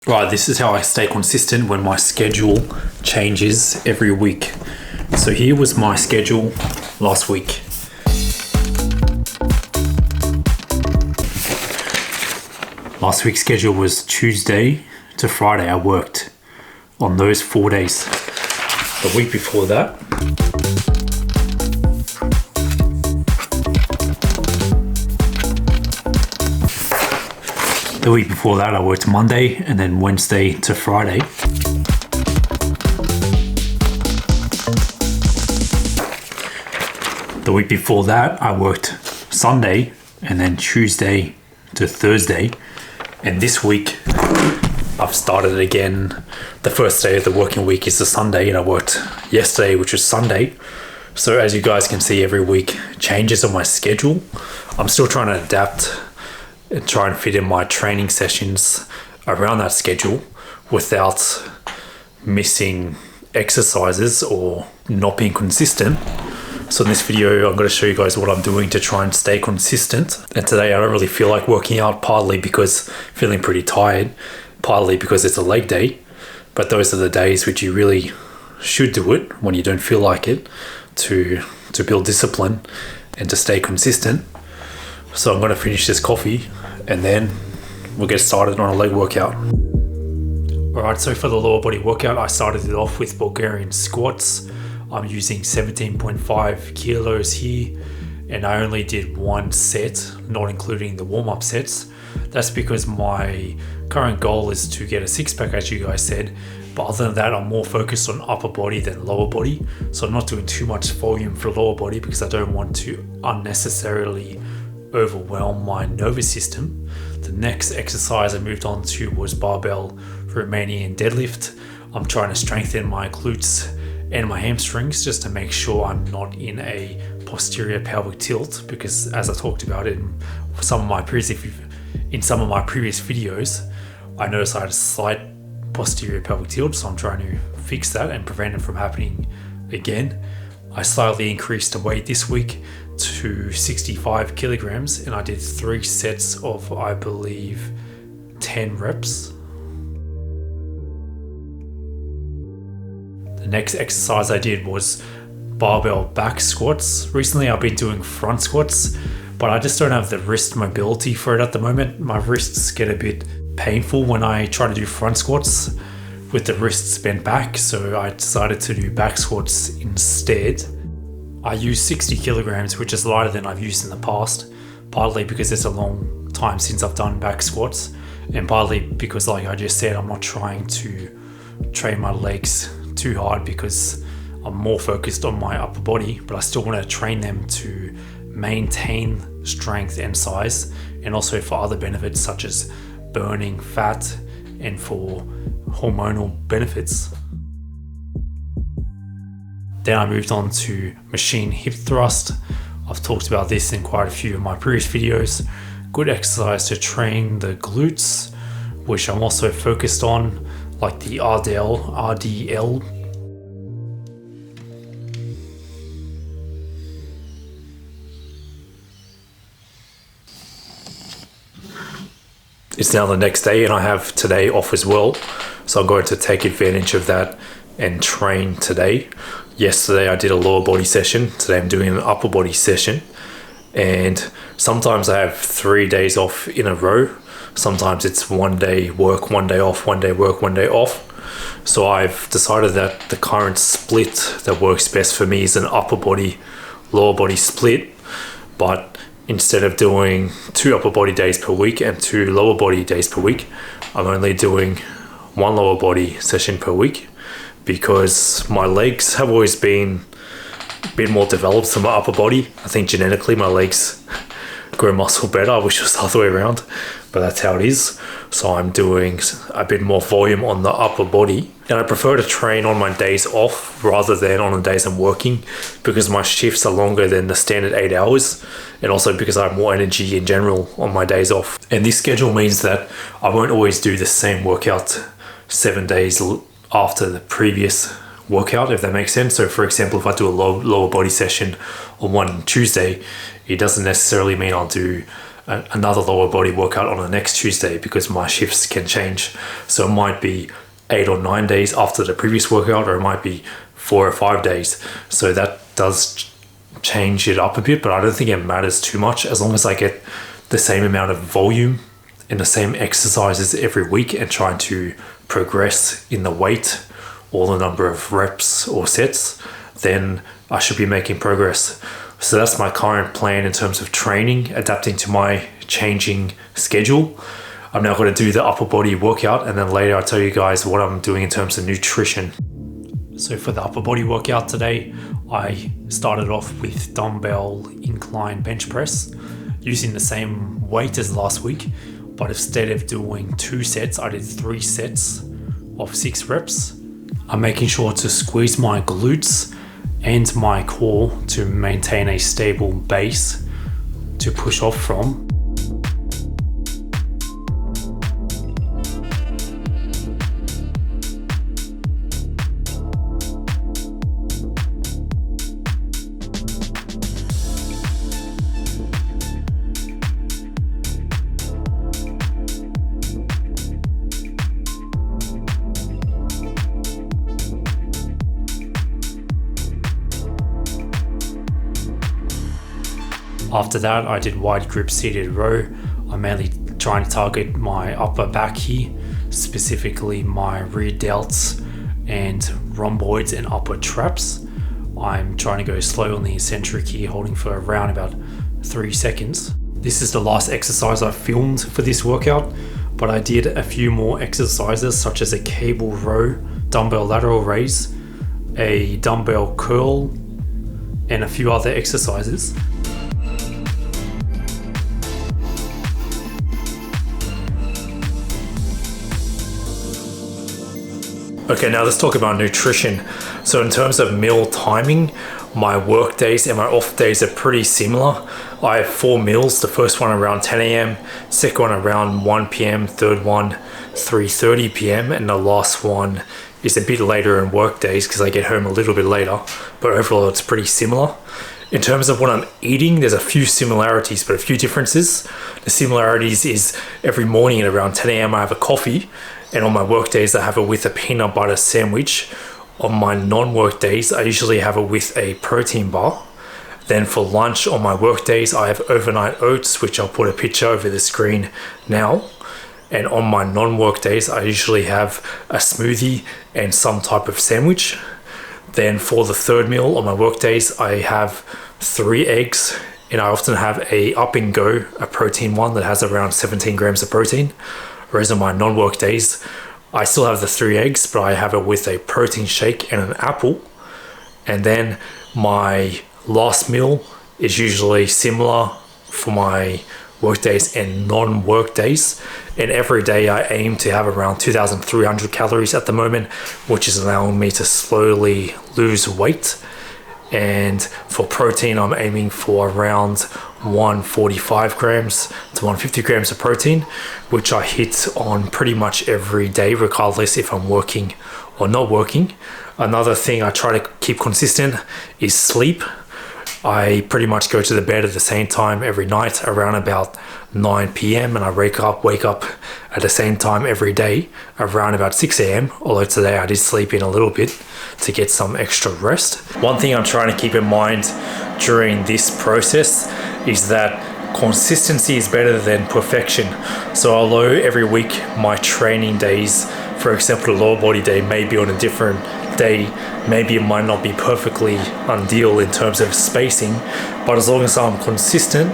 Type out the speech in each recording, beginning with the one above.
Right, this is how I stay consistent when my schedule changes every week. So here was my schedule last week. Last week's schedule was Tuesday to Friday. I worked on those 4 days. The week before that, I worked Monday and then Wednesday to Friday. The week before that, I worked Sunday and then Tuesday to Thursday. And this week, I've started again. The first day of the working week is the Sunday, and I worked yesterday, which was Sunday. So as you guys can see, every week changes on my schedule. I'm still trying to adapt and try and fit in my training sessions around that schedule without missing exercises or not being consistent. So in this video, I'm going to show you guys what I'm doing to try and stay consistent. And today I don't really feel like working out, partly because I'm feeling pretty tired, partly because it's a leg day. But those are the days which you really should do it when you don't feel like it, to build discipline and to stay consistent. So I'm going to finish this coffee and then we'll get started on a leg workout. Alright, so for the lower body workout, I started it off with Bulgarian squats. I'm using 17.5 kilos here, and I only did one set, not including the warm-up sets. That's because my current goal is to get a six-pack, as you guys said, but other than that, I'm more focused on upper body than lower body. So I'm not doing too much volume for lower body because I don't want to unnecessarily overwhelm my nervous system. The next exercise I moved on to was barbell Romanian deadlift. I'm trying to strengthen my glutes and my hamstrings just to make sure I'm not in a posterior pelvic tilt, because as I talked about in some of my previous videos, I noticed I had a slight posterior pelvic tilt, so I'm trying to fix that and prevent it from happening again. I slightly increased the weight this week to 65 kilograms, and I did 3 sets of, I believe, 10 reps. The next exercise I did was barbell back squats. Recently I've been doing front squats, but I just don't have the wrist mobility for it at the moment. My wrists get a bit painful when I try to do front squats with the wrists bent back, so I decided to do back squats instead. I use 60 kilograms, which is lighter than I've used in the past, partly because it's a long time since I've done back squats, and partly because, like I just said, I'm not trying to train my legs too hard because I'm more focused on my upper body, but I still want to train them to maintain strength and size, and also for other benefits such as burning fat and for hormonal benefits. Then I moved on to machine hip thrust. I've talked about this in quite a few of my previous videos. Good exercise to train the glutes, which I'm also focused on, like the RDL. It's now the next day and I have today off as well. So I'm going to take advantage of that and train today. Yesterday I did a lower body session. Today I'm doing an upper body session. And sometimes I have 3 days off in a row. Sometimes it's 1 day work, 1 day off, 1 day work, 1 day off. So I've decided that the current split that works best for me is an upper body, lower body split. But instead of doing 2 upper body days per week and 2 lower body days per week, I'm only doing 1 lower body session per week, because my legs have always been a bit more developed than my upper body. I think genetically my legs grow muscle better. I wish it was the other way around, but that's how it is. So I'm doing a bit more volume on the upper body, and I prefer to train on my days off rather than on the days I'm working, because my shifts are longer than the standard 8 hours, and also because I have more energy in general on my days off. And this schedule means that I won't always do the same workout 7 days after the previous workout, if that makes sense. So for example, if I do a lower body session on one Tuesday, it doesn't necessarily mean I'll do another lower body workout on the next Tuesday because my shifts can change. So it might be 8 or 9 days after the previous workout, or it might be 4 or 5 days. So that does change it up a bit, but I don't think it matters too much as long as I get the same amount of volume and the same exercises every week and trying to progress in the weight or the number of reps or sets, then I should be making progress. So that's my current plan in terms of training, adapting to my changing schedule. I'm now going to do the upper body workout, and then later I'll tell you guys what I'm doing in terms of nutrition. So for the upper body workout today, I started off with dumbbell incline bench press using the same weight as last week, but instead of doing 2 sets, I did 3 sets of 6 reps. I'm making sure to squeeze my glutes and my core to maintain a stable base to push off from. After that, I did wide grip seated row. I'm mainly trying to target my upper back here, specifically my rear delts and rhomboids and upper traps. I'm trying to go slow on the eccentric here, holding for around about 3 seconds. This is the last exercise I filmed for this workout, but I did a few more exercises such as a cable row, dumbbell lateral raise, a dumbbell curl, and a few other exercises. Okay, now let's talk about nutrition. So in terms of meal timing, my work days and my off days are pretty similar. I have 4 meals, the first one around 10 a.m, second one around 1 p.m, third one 3:30 p.m, and the last one is a bit later in work days because I get home a little bit later, but overall it's pretty similar. In terms of what I'm eating, there's a few similarities, but a few differences. The similarities is every morning at around 10 a.m, I have a coffee, and on my work days, I have it with a peanut butter sandwich. On my non-work days, I usually have it with a protein bar. Then for lunch on my work days, I have overnight oats, which I'll put a picture over the screen now. And on my non-work days, I usually have a smoothie and some type of sandwich. Then for the third meal on my work days, I have 3 eggs, and I often have a Up and Go, a protein one that has around 17 grams of protein. Whereas on my non-work days, I still have the 3 eggs, but I have it with a protein shake and an apple. And then my last meal is usually similar for my work days and non-work days. And every day I aim to have around 2,300 calories at the moment, which is allowing me to slowly lose weight. And for protein, I'm aiming for around 145 grams to 150 grams of protein, which I hit on pretty much every day, regardless if I'm working or not working. Another thing I try to keep consistent is sleep. I pretty much go to the bed at the same time every night around about 9 p.m, and I wake up at the same time every day around about 6 a.m, although today I did sleep in a little bit to get some extra rest. One thing I'm trying to keep in mind during this process is that consistency is better than perfection. So although every week my training days, for example, the lower body day may be on a different day, maybe it might not be perfectly ideal in terms of spacing, but as long as I'm consistent,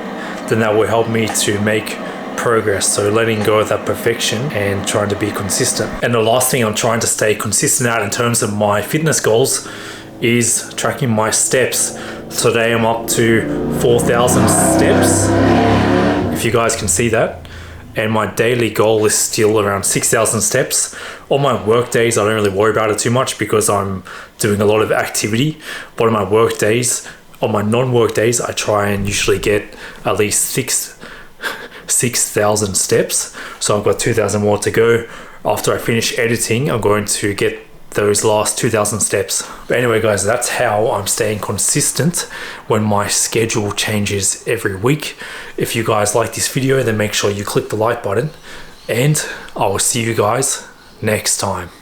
then that will help me to make progress. So letting go of that perfection and trying to be consistent. And the last thing I'm trying to stay consistent at in terms of my fitness goals is tracking my steps. Today I'm up to 4,000 steps, if you guys can see that. And my daily goal is still around 6,000 steps. On my work days, I don't really worry about it too much because I'm doing a lot of activity. But on my work days, on my non-work days, I try and usually get at least 6,000 steps. So I've got 2,000 more to go. After I finish editing, I'm going to get those last 2,000 steps. But anyway guys, that's how I'm staying consistent when my schedule changes every week. If you guys like this video, then make sure you click the like button, and I will see you guys next time.